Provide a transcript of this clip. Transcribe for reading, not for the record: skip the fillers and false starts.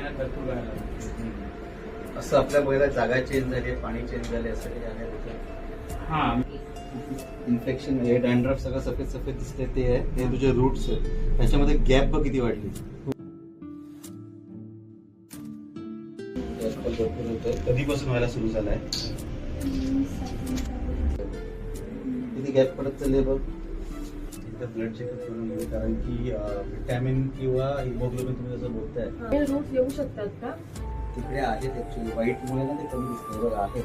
महिन्यात भरपूर व्हायला लागलं. असं आपल्या बघायला जागा चेंज झाली, पाणी चेंज झाले, असं काही आहे त्याच्यात? हा इन्फेक्शन हे डॅन्ड्रफ सगळं सफेद सफेद दिसते ते आहे, ते तुझे रूट्स आहे. त्याच्यामध्ये गॅप बघ किती वाढली. गॅप पण भरपूर होतोय. कधीपासून व्हायला सुरू झालाय? किती गॅप पडत चालले बघ. एकदा ब्लड चेकअप करून घे, कारण की व्हिटॅमिन किंवा हिमोग्लोबिन तुम्ही जसं बोलताय रूट येऊ शकतात का? तिकडे आहेत ऍक्च्युली. व्हाईटमुळे ना ते कमी दिसतं बघ, आहे